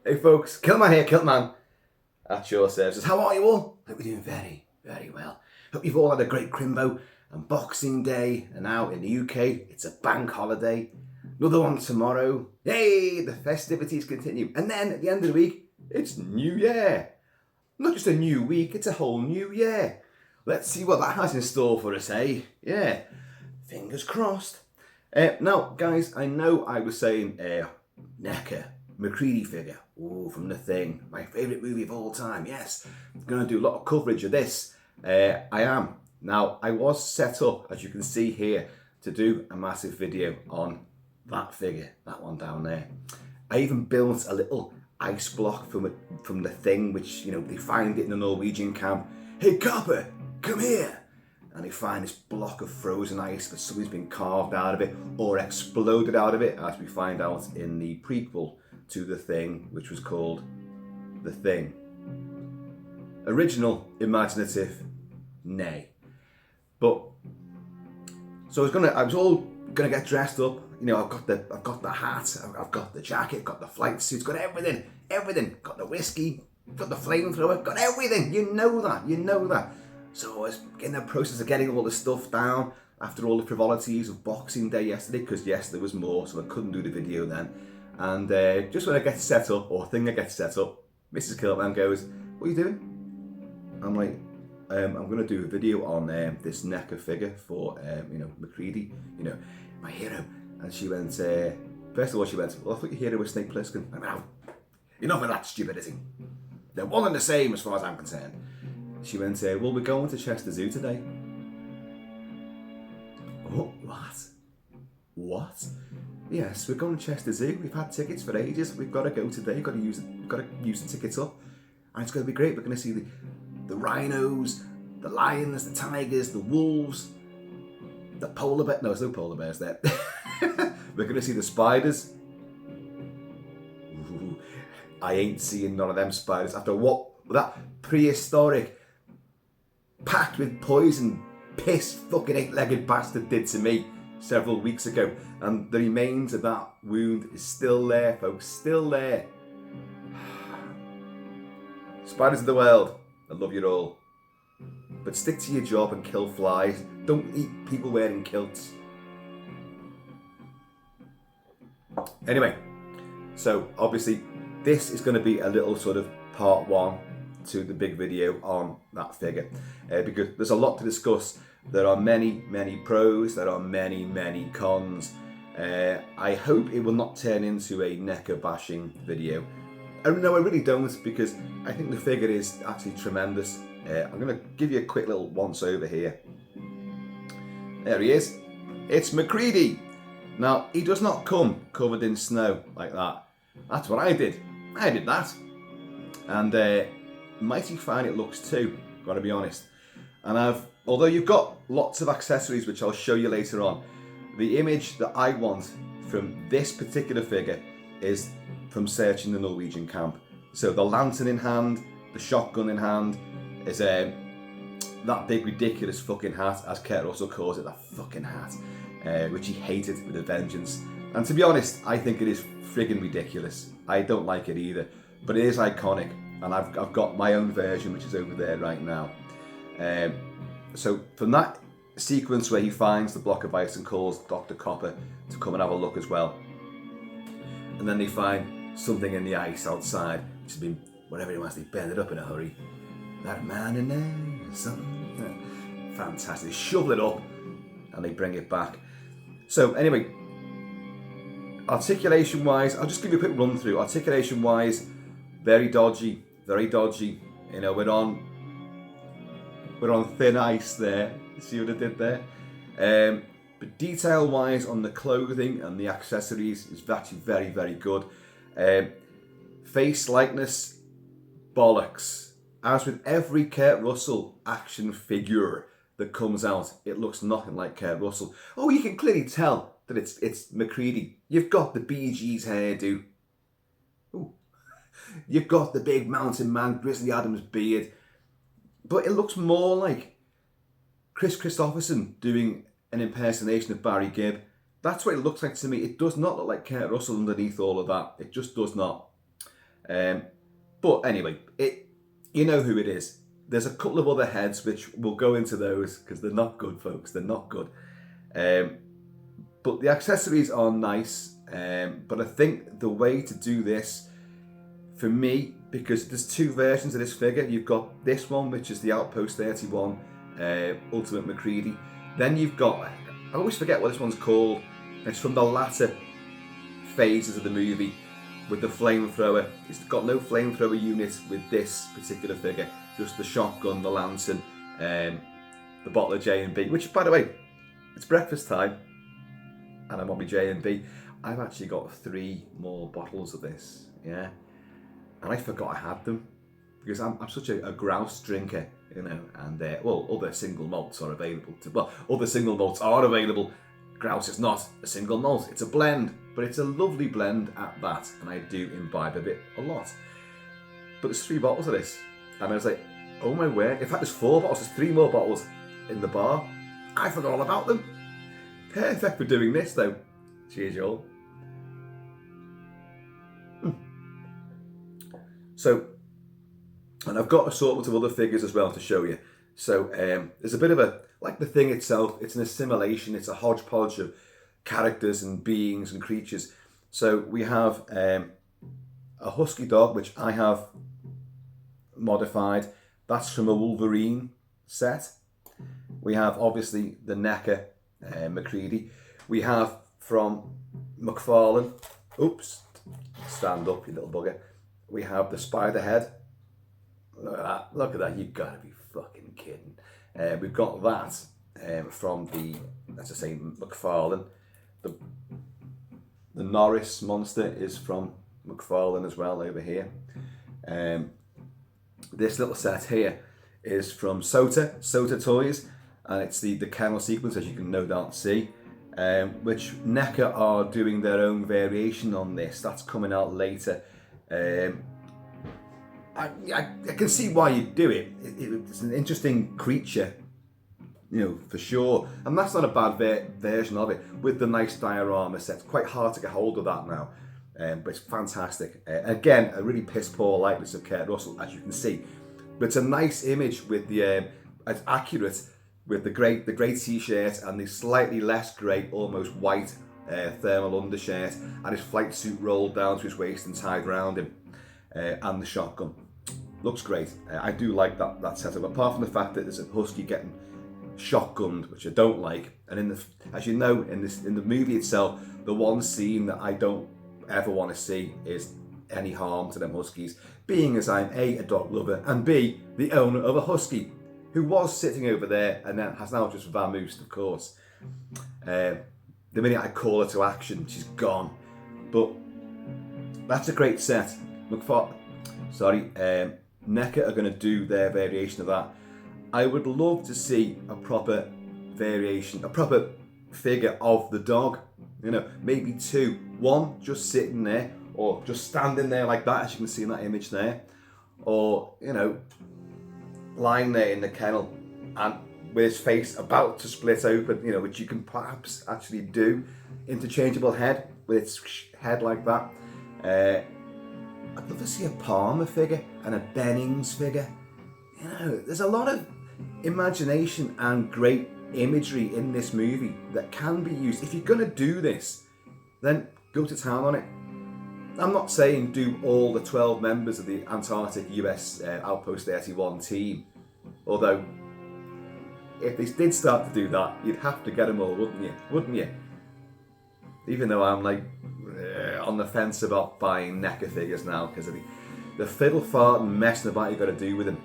Hey folks, Kilt-Man here, Kilt-Man at your services. How are you all? Hope you're doing very, very well. Hope you've all had a great Crimbo and Boxing Day, and now in the UK it's a bank holiday. Another one tomorrow. Yay, the festivities continue. And then at the end of the week, it's New Year. Not just a new week, it's a whole new year. Let's see what that has in store for us, eh? Yeah, fingers crossed. Now, guys, I know I was saying Neca MACREADY figure, from The Thing, my favourite movie of all time. Yes, I'm going to do a lot of coverage of this. I am. Now, I was set up, as you can see here, to do a massive video on that figure, that one down there. I even built a little ice block from The Thing, which, you know, they find it in the Norwegian camp. Hey, Copper, come here! And they find this block of frozen ice that something's been carved out of it or exploded out of it, as we find out in the prequel to The Thing, which was called The Thing. Original, imaginative, nay. But so I was all gonna get dressed up. You know, I've got the hat, I've got the jacket, got the flight suits, got everything. Got the whiskey, got the flamethrower, got everything. You know that. So I was in the process of getting all the stuff down after all the frivolities of Boxing Day yesterday, because yes, there was more, so I couldn't do the video then. And just when I get set up, or think I get set up, Mrs. Kilt-Man goes, "What are you doing?" I'm like, I'm going to do a video on this Neca figure for, MACREADY, you know, my hero. And she went, first of all, she went, "Well, I thought your hero was Snake Plissken." I went, "Oh, enough of that stupidity. They're one and the same as far as I'm concerned." She went, "Well, we're going to Chester Zoo today." Oh, what? Yes, we're going to Chester Zoo. We've had tickets for ages. We've got to go today. We've got to use the tickets up, and it's going to be great. We're going to see the rhinos, the lions, the tigers, the wolves, the polar bear. No, there's no polar bears there. We're going to see the spiders. Ooh, I ain't seeing none of them spiders after what that prehistoric, packed with poison, piss fucking 8-legged bastard did to me several weeks ago. And the remains of that wound is still there, folks, still there. Spiders of the world, I love you all. But stick to your job and kill flies. Don't eat people wearing kilts. Anyway, so obviously this is going to be a little sort of part one to the big video on that figure, because there's a lot to discuss. There are many pros, there are many cons. I hope it will not turn into a Neca bashing video. No, I really don't, because I think the figure is actually tremendous. I'm going to give you a quick little once over here. There he is. It's MACREADY. Now, he does not come covered in snow like that. That's what I did. I did that. And mighty fine it looks too, gotta be honest. And although you've got lots of accessories, which I'll show you later on, the image that I want from this particular figure is from searching the Norwegian camp. So the lantern in hand, the shotgun in hand, is that big ridiculous fucking hat, as Kurt Russell calls it, that fucking hat, which he hated with a vengeance. And to be honest, I think it is friggin' ridiculous. I don't like it either, but it is iconic. And I've got my own version, which is over there right now. So from that sequence where he finds the block of ice and calls Dr. Copper to come and have a look as well, and then they find something in the ice outside, which has been, whatever it was, they burned it up in a hurry. That man in there, something, fantastic. They shovel it up and they bring it back. So anyway, articulation-wise, I'll just give you a quick run through. Articulation-wise, very dodgy. You know, we're on thin ice there. You see what I did there? But detail-wise on the clothing and the accessories is actually very good. Face likeness, bollocks. As with every Kurt Russell action figure that comes out, it looks nothing like Kurt Russell. Oh, you can clearly tell that it's MACREADY. You've got the Bee Gees hairdo. Ooh. You've got the big mountain man, Grizzly Adams beard. But it looks more like Chris Christopherson doing an impersonation of Barry Gibb. That's what it looks like to me. It does not look like Kurt Russell underneath all of that. It just does not. But anyway, you know who it is. There's a couple of other heads which we'll go into those because they're not good, folks. They're not good. But the accessories are nice. But I think the way to do this, for me, because there's two versions of this figure. You've got this one, which is the Outpost 31 Ultimate MACREADY. Then you've got, I always forget what this one's called. It's from the latter phases of the movie with the flamethrower. It's got no flamethrower unit with this particular figure, just the shotgun, the lantern, the bottle of J&B, which, by the way, it's breakfast time and I'm on my J&B. I've actually got 3 more bottles of this, yeah, and I forgot I had them because I'm such a grouse drinker, you know, and well, other single malts are available other single malts are available. Grouse is not a single malt, it's a blend, but it's a lovely blend at that, and I do imbibe of it a lot. But there's 3 bottles of this, and I was like, oh my word, in fact there's 4 bottles, there's 3 more bottles in the bar. I forgot all about them. Perfect for doing this though. Cheers y'all. So, and I've got assortment of other figures as well to show you. So there's a bit of like the thing itself, it's an assimilation, it's a hodgepodge of characters and beings and creatures. So we have a husky dog, which I have modified. That's from a Wolverine set. We have obviously the Neca MACREADY. We have from McFarlane, oops, stand up you little bugger. We have the spider head. Look at that, you've got to be fucking kidding. We've got that from the, let's just say, McFarlane. The Norris monster is from McFarlane as well over here. This little set here is from Sota Toys, and it's the kennel sequence, as you can no doubt see, which NECA are doing their own variation on this. That's coming out later. I can see why you do it. It's an interesting creature, you know, for sure. And that's not a bad version of it, with the nice diorama set. It's quite hard to get hold of that now, but it's fantastic. Again, a really piss poor likeness of Kurt Russell, as you can see. But it's a nice image with the, it's accurate with the grey t-shirt and the slightly less grey, almost white thermal undershirt, and his flight suit rolled down to his waist and tied around him. And the shotgun looks great. I do like that setup. Apart from the fact that there's a husky getting shotgunned, which I don't like. And as you know, in the movie itself, the one scene that I don't ever want to see is any harm to them huskies. Being as I'm a dog lover, and B, the owner of a husky, who was sitting over there and then has now just vamoosed, of course. The minute I call her to action, she's gone. But that's a great set. NECA are going to do their variation of that. I would love to see a proper variation, a proper figure of the dog. You know, maybe 2. One just sitting there, or just standing there like that, as you can see in that image there. Or, you know, lying there in the kennel and with his face about to split open, you know, which you can perhaps actually do. Interchangeable head with its head like that. I'd love to see a Palmer figure and a Bennings figure. You know, there's a lot of imagination and great imagery in this movie that can be used. If you're going to do this, then go to town on it. I'm not saying do all the 12 members of the Antarctic US Outpost 31 team, although if they did start to do that, you'd have to get them all, wouldn't you? Even though I'm like on the fence about buying NECA figures now because of the fiddle fart and messing about you got to do with them.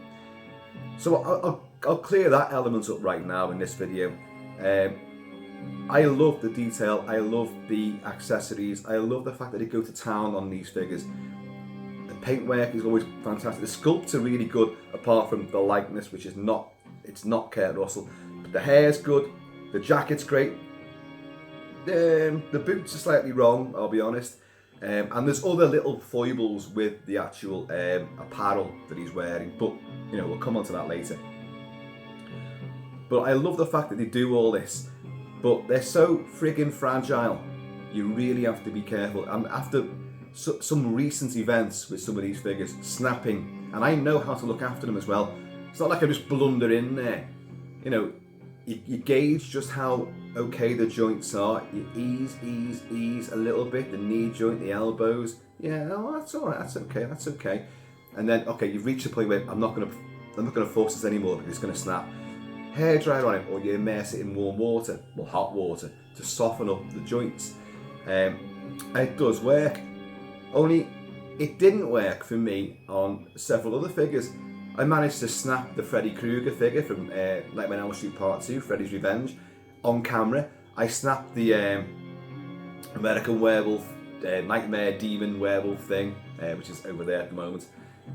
So I'll clear that element up right now in this video. I love the detail, I love the accessories, I love the fact that they go to town on these figures. The paintwork is always fantastic. The sculpts are really good, apart from the likeness, which is not Kurt Russell. But the hair's good, the jacket's great. The boots are slightly wrong, I'll be honest. And there's other little foibles with the actual apparel that he's wearing, but you know, we'll come on to that later. But I love the fact that they do all this, but they're so friggin' fragile. You really have to be careful. And after some recent events with some of these figures, snapping, and I know how to look after them as well. It's not like I just blunder in there. You know, you gauge just how okay the joints are. You ease a little bit, the knee joint, the elbows. Yeah, oh, that's all right, that's okay. And then, okay, you've reached a point where I'm not gonna force this anymore because it's gonna snap. Hair dryer on it, or you immerse it in warm water, or hot water, to soften up the joints. And it does work. Only it didn't work for me on several other figures. I managed to snap the Freddy Krueger figure from Nightmare on Elm Street Part 2, Freddy's Revenge, on camera. I snapped the American Werewolf, Nightmare Demon Werewolf thing, which is over there at the moment.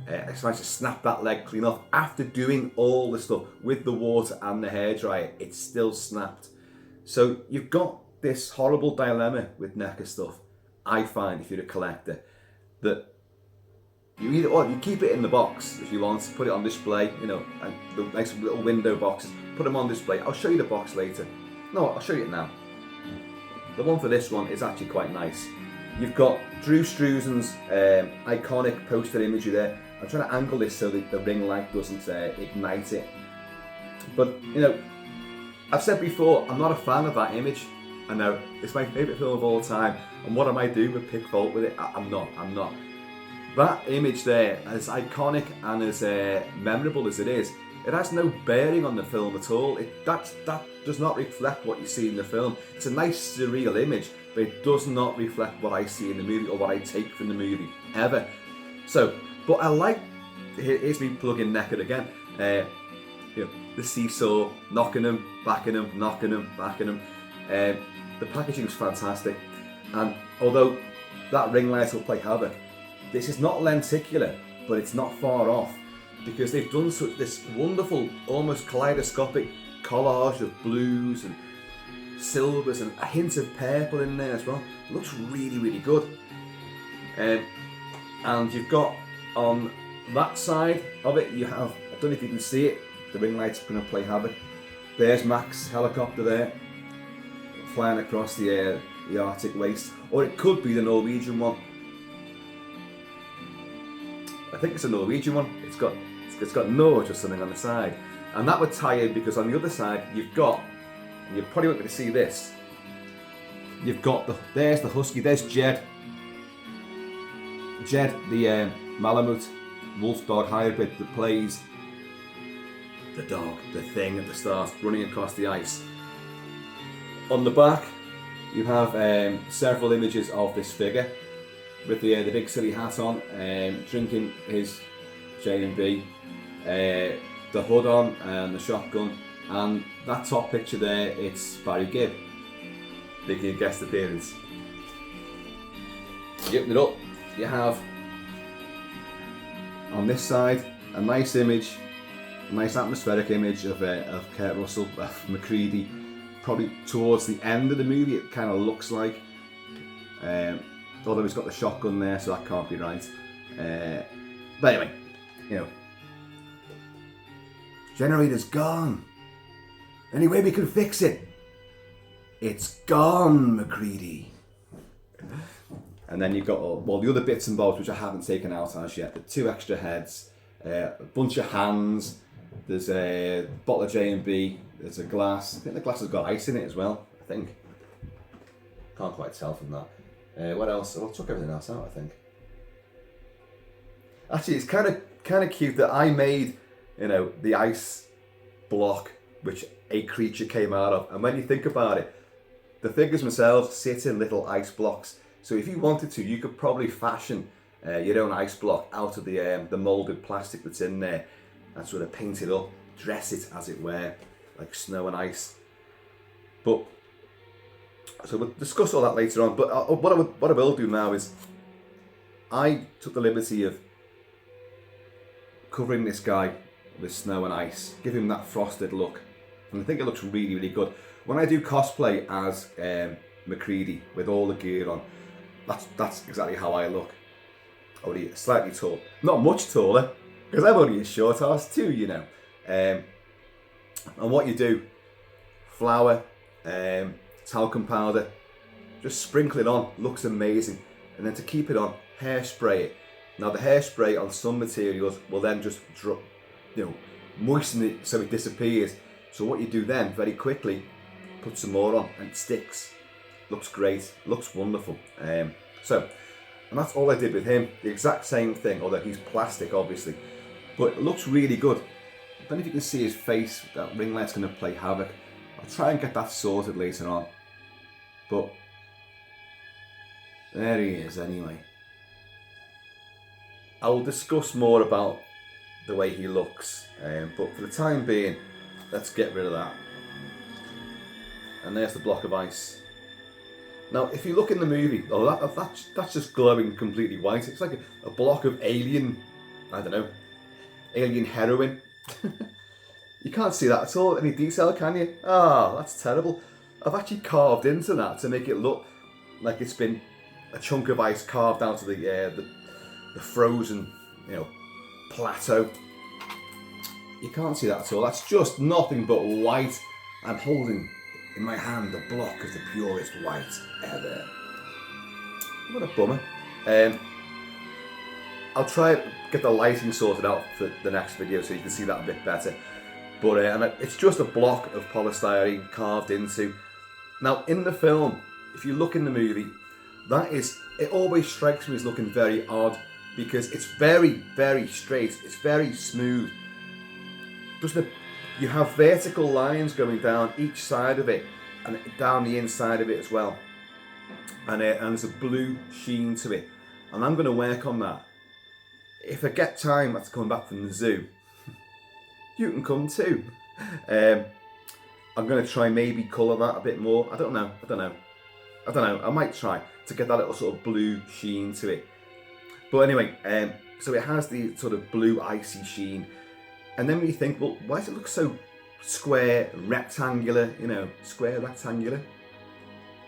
I managed to snap that leg clean off. After doing all the stuff with the water and the hairdryer, it still snapped. So you've got this horrible dilemma with NECA stuff, I find, if you're a collector, that you either, or you keep it in the box if you want, put it on display, you know, and the nice little window boxes, put them on display. I'll show you the box later. No, I'll show you it now. The one for this one is actually quite nice. You've got Drew Struzan's iconic poster imagery there. I'm trying to angle this so that the ring light doesn't ignite it. But, you know, I've said before, I'm not a fan of that image. I know, it's my favourite film of all time. And what am I doing with pick fault with it? I'm not. That image there, as iconic and as memorable as it is, it has no bearing on the film at all. That does not reflect what you see in the film. It's a nice surreal image, but it does not reflect what I see in the movie or what I take from the movie, ever. So, but I like, here's me plugging NECA again. You know, the seesaw, knocking them, backing them, knocking them, backing them. The packaging's fantastic. And although that ring light will play havoc, this is not lenticular, but it's not far off, because they've done this wonderful, almost kaleidoscopic collage of blues and silvers and a hint of purple in there as well. It looks really, really good. And you've got on that side of it, you have, I don't know if you can see it, the ring light's going to play havoc. There's Mac's helicopter there, flying across the Arctic waste, or it could be the Norwegian one. I think it's a Norwegian one. It's got Norge or something on the side, and that would tie in because on the other side you've got, and you probably won't be able to see this. You've got there's the Husky. There's Jed, the Malamute wolf dog hybrid that plays the dog, the thing at the start, running across the ice. On the back, you have several images of this figure with the big silly hat on, drinking his J&B, the hood on and the shotgun, and that top picture there, it's Barry Gibb making a guest appearance. You open it up, you have on this side a nice image, a nice atmospheric image of Kurt Russell, MACREADY, probably towards the end of the movie it kind of looks like. Although he's got the shotgun there, so that can't be right. But anyway, you know, generator's gone. Any way we can fix it? It's gone, MACREADY. And then you've got all the other bits and bobs which I haven't taken out as yet. The 2 extra heads, a bunch of hands. There's a bottle of J&B. There's a glass. I think the glass has got ice in it as well. I think. Can't quite tell from that. What else? I took everything else out, I think. Actually, it's kind of cute that I made, you know, the ice block which a creature came out of. And when you think about it, the figures themselves sit in little ice blocks. So if you wanted to, you could probably fashion your own ice block out of the moulded plastic that's in there and sort of paint it up, dress it as it were, like snow and ice. But so we'll discuss all that later on. But what I will do now is I took the liberty of covering this guy with snow and ice, give him that frosted look, and I think it looks really, really good. When I do cosplay as MACREADY with all the gear on, that's exactly how I look. Only slightly tall, not much taller, because I'm only a short ass too, you know. And what you do, flour, talcum powder, just sprinkle it on, looks amazing. And then to keep it on, hairspray it. Now the hairspray on some materials will then just drop, moisten it so it disappears. So what you do then, very quickly, put some more on and it sticks. Looks great, looks wonderful. And that's all I did with him. The exact same thing, although he's plastic obviously, but it looks really good. I don't know if you can see his face, that ring light's going to play havoc. I'll try and get that sorted later on. But there he is anyway. I will discuss more about the way he looks, but for the time being, let's get rid of that. And there's the block of ice. Now, if you look in the movie, that's just glowing completely white. It's like a block of alien, alien heroin. You can't see that at all, any detail, can you? Ah, that's terrible. I've actually carved into that to make it look like it's been a chunk of ice carved out of the frozen, plateau. You can't see that at all. That's just nothing but white. I'm holding in my hand a block of the purest white ever. What a bummer. I'll try and get the lighting sorted out for the next video so you can see that a bit better. But it's just a block of polystyrene carved into. Now in the film, if you look in the movie, it always strikes me as looking very odd because it's very, very straight. It's very smooth. You have vertical lines going down each side of it and down the inside of it as well. And there's a blue sheen to it. And I'm going to work on that. If I get time after coming back from the zoo, you can come too. I'm going to try maybe colour that a bit more. I don't know. I might try to get that little sort of blue sheen to it. But anyway, so it has the sort of blue icy sheen. And then when you think, well, why does it look so square, rectangular, square, rectangular?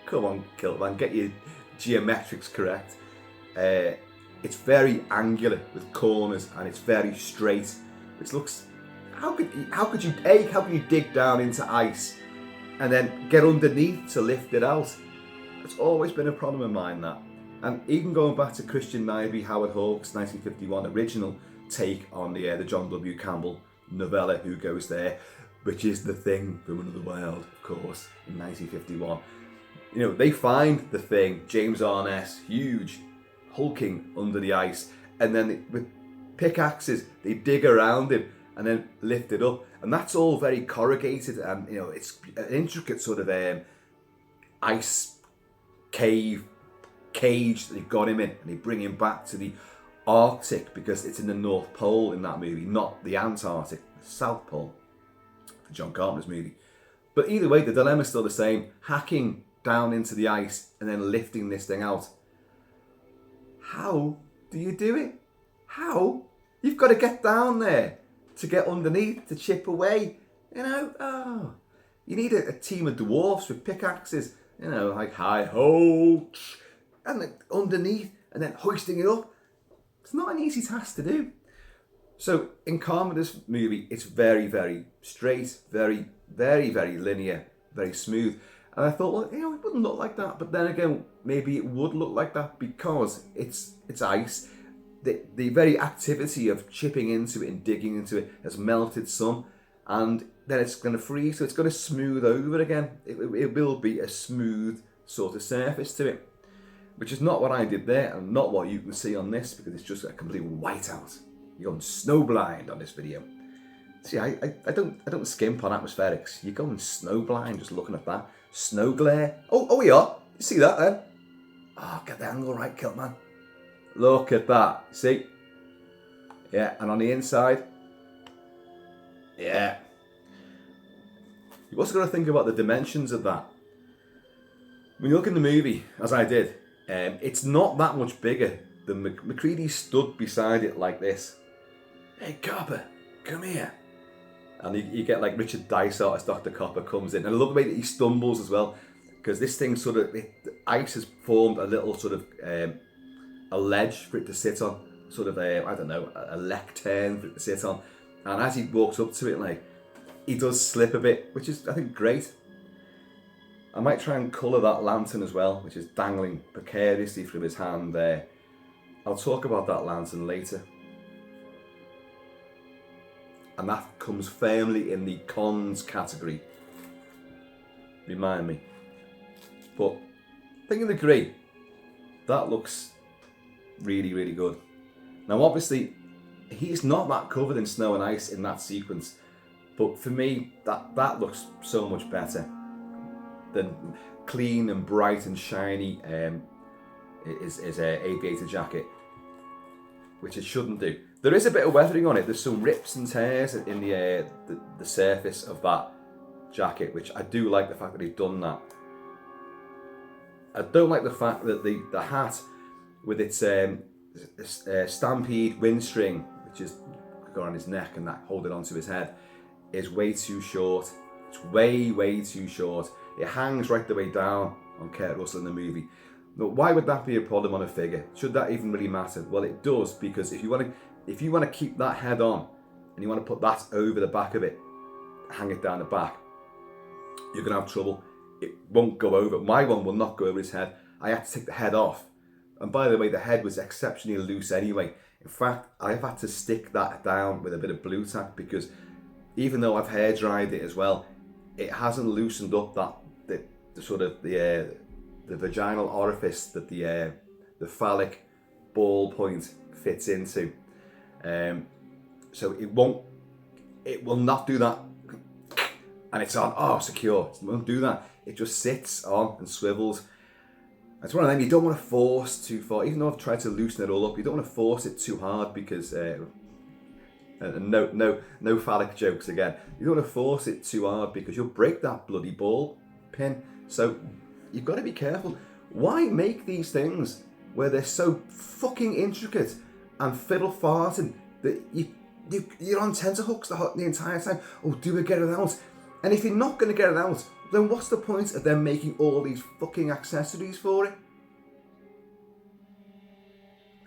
Come on, Kilt-Man, get your geometrics correct. It's very angular with corners and it's very straight. Which looks, how could you dig down into ice and then get underneath to lift it out? It's always been a problem of mine, that. And even going back to Christian Nyby, Howard Hawks' 1951 original take on the John W. Campbell novella Who Goes There, which is The Thing from Another World, of course, in 1951. They find the Thing, James Arness, huge, hulking under the ice, and then with pickaxes they dig around him and then lift it up, and that's all very corrugated, and it's an intricate sort of ice cage that they've got him in, and they bring him back to the Arctic because it's in the North Pole in that movie, not the Antarctic, the South Pole, for John Carpenter's movie. But either way, the dilemma's still the same: hacking down into the ice and then lifting this thing out. How do you do it? How? You've got to get down there to get underneath, to chip away. You need a team of dwarfs with pickaxes, like hi-ho, and then underneath, and then hoisting it up. It's not an easy task to do. So in Carpenter's movie, it's very, very straight, very, very, very linear, very smooth. And I thought, well, it wouldn't look like that. But then again, maybe it would look like that because it's ice. The very activity of chipping into it and digging into it has melted some, and then it's going to freeze, so it's going to smooth over again. It will be a smooth sort of surface to it, which is not what I did there, and not what you can see on this, because it's just a complete whiteout. You're going snowblind on this video. See, I don't skimp on atmospherics. You're going snowblind just looking at that. Snow glare. Oh, we are. You see that then? Oh, get the angle right, Kilt-Man. Look at that. See? Yeah, and on the inside. Yeah. You've also got to think about the dimensions of that. When you look in the movie, as I did, it's not that much bigger than MacReady stood beside it like this. Hey, Copper, come here. And you get like Richard Dysart as Dr. Copper comes in. And I love the way that he stumbles as well, because this thing sort of, the ice has formed a little sort of a ledge for it to sit on, sort of a lectern for it to sit on. And as he walks up to it, like, he does slip a bit, which is, I think, great. I might try and colour that lantern as well, which is dangling precariously from his hand there. I'll talk about that lantern later. And that comes firmly in the cons category. Remind me. But I think you'll agree, that looks really, really good. Now obviously, he's not that covered in snow and ice in that sequence. But for me, that looks so much better than clean and bright and shiny is a aviator jacket, which it shouldn't do. There is a bit of weathering on it. There's some rips and tears in the surface of that jacket, which I do like the fact that he's done that. I don't like the fact that the hat with its stampede windstring, which is going on his neck and that holding onto his head, is way too short. It's way too short. It hangs right the way down on Kurt Russell in the movie. But why would that be a problem on a figure? Should that even really matter? Well, it does, because if you want to keep that head on and you want to put that over the back of it, hang it down the back, you're gonna have trouble. It won't go over. My one will not go over his head. I had to take the head off. And by the way, the head was exceptionally loose anyway. In fact, I've had to stick that down with a bit of blue tack, because even though I've hair dried it as well, it hasn't loosened up the vaginal orifice that the phallic ball point fits into. So it will not do that. And it's on, secure. It won't do that. It just sits on and swivels. It's one of them you don't want to force too far. Even though I've tried to loosen it all up, you don't want to force it too hard, because no phallic jokes again. You don't want to force it too hard because you'll break that bloody ball pin. So you've got to be careful. Why make these things where they're so fucking intricate and fiddle farting that you're on tenterhooks the entire time? Oh, do we get it out? And if you're not going to get it out, then what's the point of them making all these fucking accessories for it?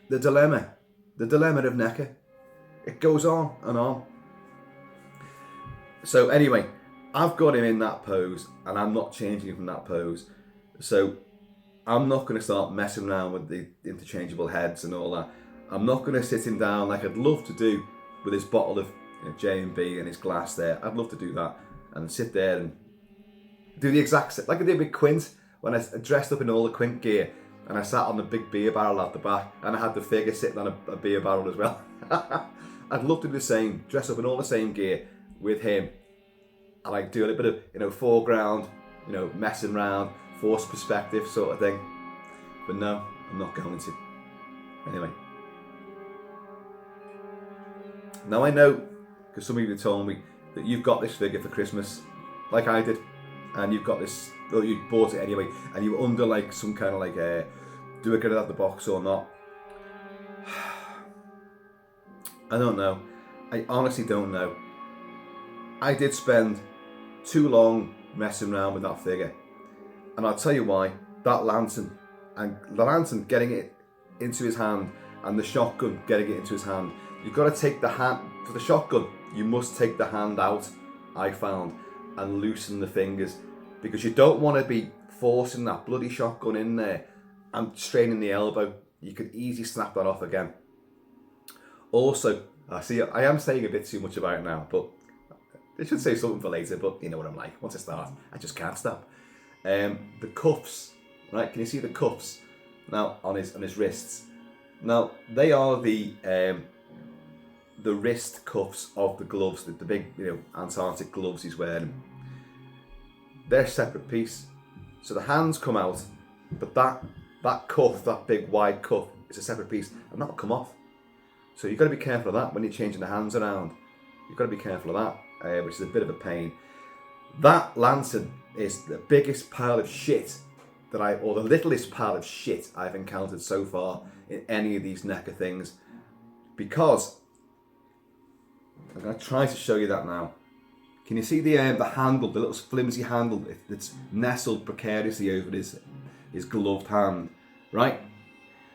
The dilemma of Neca. It goes on and on. So anyway, I've got him in that pose and I'm not changing him from that pose. So I'm not going to start messing around with the interchangeable heads and all that. I'm not going to sit him down like I'd love to do with his bottle of J&B and his glass there. I'd love to do that and sit there and do the exact same, like I did with Quint, when I dressed up in all the Quint gear and I sat on the big beer barrel at the back and I had the figure sitting on a beer barrel as well. I'd love to do the same, dress up in all the same gear with him and like do a little bit of foreground, messing around, forced perspective sort of thing. But no, I'm not going to. Anyway. Now I know, because some of you told me that you've got this figure for Christmas, like I did, and you've got this, well, you bought it anyway, and you were under like some kind of like, do I get it out of the box or not? I don't know. I honestly don't know. I did spend too long messing around with that figure, and I'll tell you why. That lantern, and the lantern getting it into his hand, and the shotgun getting it into his hand. You've got to take the hand, for the shotgun, you must take the hand out, I found, and loosen the fingers, because you don't want to be forcing that bloody shotgun in there and straining the elbow. You could easily snap that off again. Also, I am saying a bit too much about it now, but I should say something for later, but you know what I'm like. Once I start, I just can't stop. The cuffs, right? Can you see the cuffs now on his wrists? Now, they are the wrist cuffs of the gloves, the big, Antarctic gloves he's wearing. They're a separate piece. So the hands come out, but that cuff, that big wide cuff, is a separate piece, and that'll come off. So you've got to be careful of that when you're changing the hands around. You've got to be careful of that, which is a bit of a pain. That lantern is the biggest pile of shit or the littlest pile of shit I've encountered so far in any of these Neca things, because I'm going to try to show you that now. Can you see the handle, the little flimsy handle that's nestled precariously over his gloved hand, right?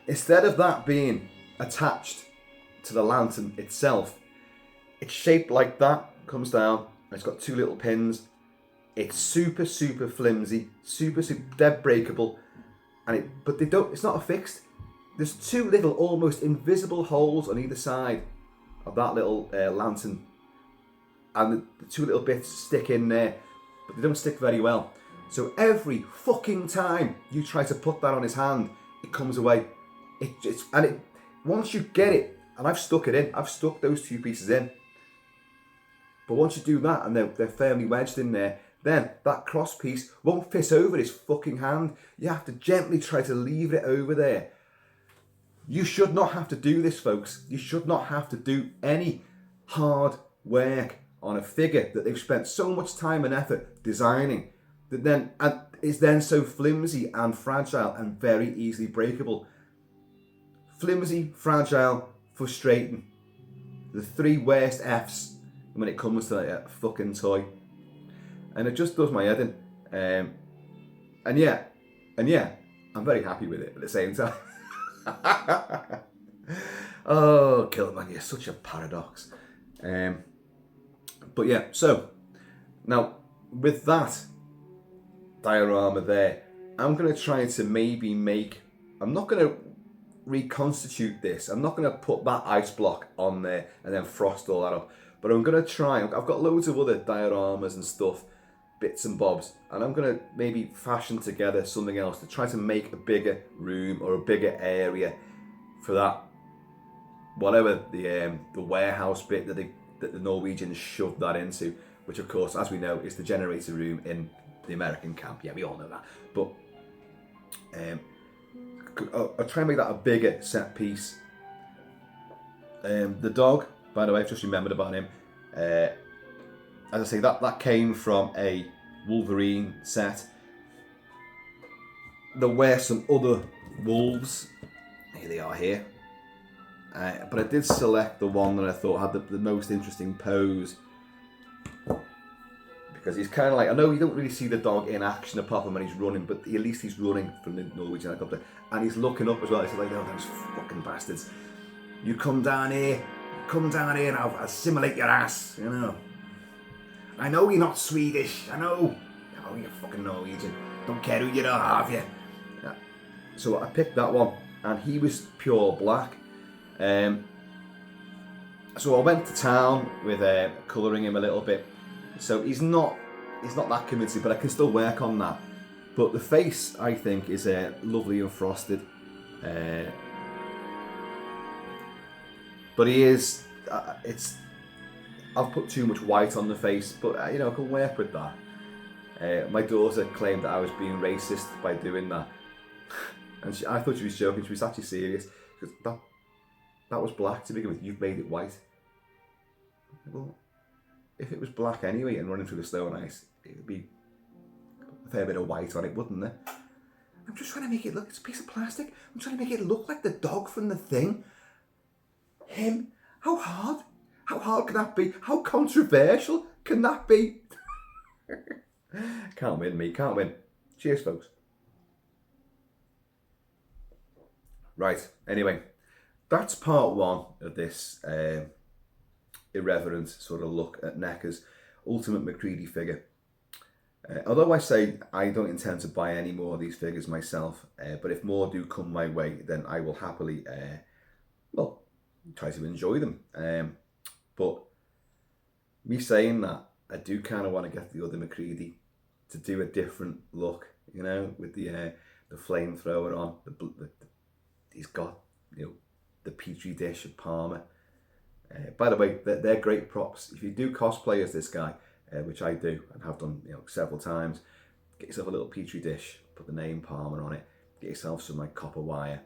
Instead of that being attached to the lantern itself, it's shaped like that, comes down, and it's got two little pins. It's super flimsy, super dead breakable, but it's not affixed. there's two little almost invisible holes on either side of that little lantern, and the two little bits stick in there, but they don't stick very well. So every fucking time you try to put that on his hand, it comes away. Once you get it, and I've stuck it in, I've stuck those two pieces in. But once you do that and they're firmly wedged in there, then that cross piece won't fit over his fucking hand. You have to gently try to leave it over there. You should not have to do this, folks. You should not have to do any hard work on a figure that they've spent so much time and effort designing, that is then so flimsy and fragile and very easily breakable. Flimsy, fragile, frustrating. The three worst F's when it comes to a fucking toy. And it just does my head in. And yeah, I'm very happy with it at the same time. Oh, Kilt-Man, you're such a paradox. But yeah, so now with that diorama there, I'm going to try to maybe I'm not going to reconstitute this. I'm not going to put that ice block on there and then frost all that up. But I'm going to try, I've got loads of other dioramas and stuff, bits and bobs, and I'm going to maybe fashion together something else to try to make a bigger room or a bigger area for that, whatever the warehouse bit that the Norwegians shoved that into, which of course, as we know, is the generator room in the American camp. Yeah, we all know that. But I'll try and make that a bigger set piece. The dog, by the way, I've just remembered about him. As I say, that came from a Wolverine set. There were some other wolves. Here they are here. But I did select the one that I thought had the most interesting pose. Because he's kind of like, I know you don't really see the dog in action apart from when he's running, but at least he's running from the Norwegian helicopter. And he's looking up as well. He's like, oh, those fucking bastards. You come down here and I'll assimilate your ass, you know. I know you're not Swedish, I know you're fucking Norwegian. Don't care who you are, have you? Yeah. So I picked that one, and he was pure black. So I went to town with colouring him a little bit. So he's not that convincing, but I can still work on that. But the face, I think, is lovely and frosted. But he is, I've put too much white on the face, but I can work with that. My daughter claimed that I was being racist by doing that. And I thought she was joking, she was actually serious. Because that was black to begin with, you've made it white. Well, if it was black anyway and running through the snow and ice, it would be a fair bit of white on it, wouldn't there? I'm just trying to make it look, it's a piece of plastic. I'm trying to make it look like the dog from The Thing. Him? How hard can that be? How controversial can that be? Can't win, can't win. Cheers, folks. Right, anyway, that's part one of this irreverent sort of look at Neca's Ultimate MACREADY figure. Although I say I don't intend to buy any more of these figures myself, but if more do come my way, then I will happily, try to enjoy them. But me saying that, I do kind of want to get the other MACREADY to do a different look, with the flamethrower on. He's got, the petri dish of Palmer. By the way, they're great props. If you do cosplay as this guy, which I do and have done several times, get yourself a little petri dish, put the name Palmer on it, get yourself some copper wire,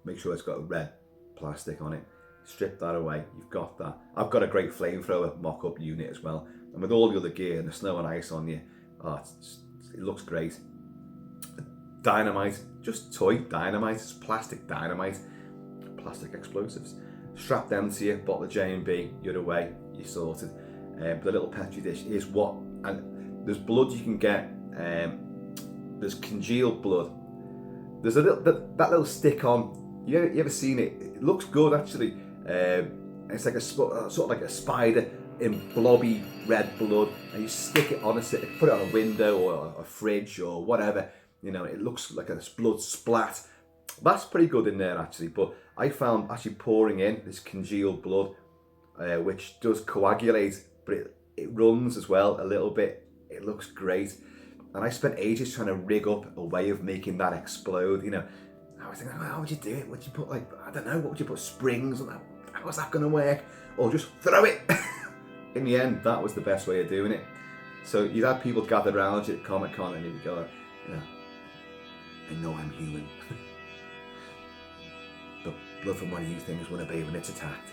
make sure it's got a red plastic on it, strip that away, you've got that. I've got a great flamethrower mock-up unit as well, and with all the other gear and the snow and ice on you, it looks great. Dynamite, just toy dynamite, it's plastic dynamite, plastic explosives. Strap them to you, bottle of J&B, you're away, you're sorted. But the little petri dish is what, and there's blood you can get, there's congealed blood. There's a little, that little stick on, you ever seen it? It looks good actually. It's like sort of like a spider in blobby red blood, and you stick it on put it on a window or a fridge or whatever. It looks like a blood splat. That's pretty good in there actually, but I found actually pouring in this congealed blood, which does coagulate, but it runs as well a little bit. It looks great. And I spent ages trying to rig up a way of making that explode, you know. I was thinking, how would you do it? Would you put like, I don't know, what would you put, springs on that? How was that going to work? Or just throw it? In the end, that was the best way of doing it. So you'd have people gathered around you at Comic-Con and you'd go, you know, I know I'm human. But blood from one of you things won't obey when it's attacked.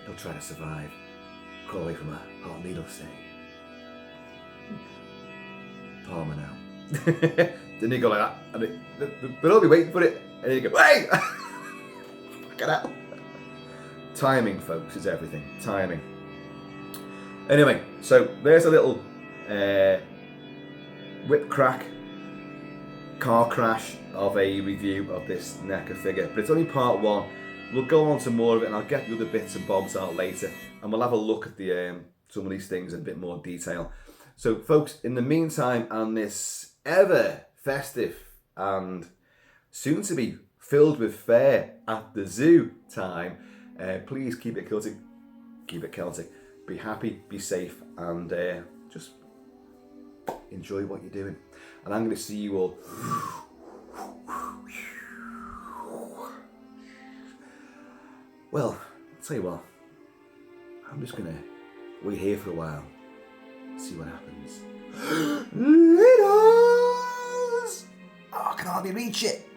It'll try to survive. Crawl away from a hot needle, say. Palmer now. Then you go like that, and they'll all be waiting for it, and then you go, hey! Get out. Timing, folks, is everything. Timing. Anyway, so there's a little whip crack, car crash of a review of this NECA figure, but it's only part one. We'll go on to more of it, and I'll get the other bits and bobs out later, and we'll have a look at the some of these things in a bit more detail. So, folks, in the meantime, and this ever festive and soon to be filled with fair at the zoo time, please keep it Celtic, keep it Celtic. Be happy, be safe, and just enjoy what you're doing. And I'm going to see you all. Well, I'll tell you what, I'm just going to wait here for a while, see what happens. Later! Oh, I can hardly reach it.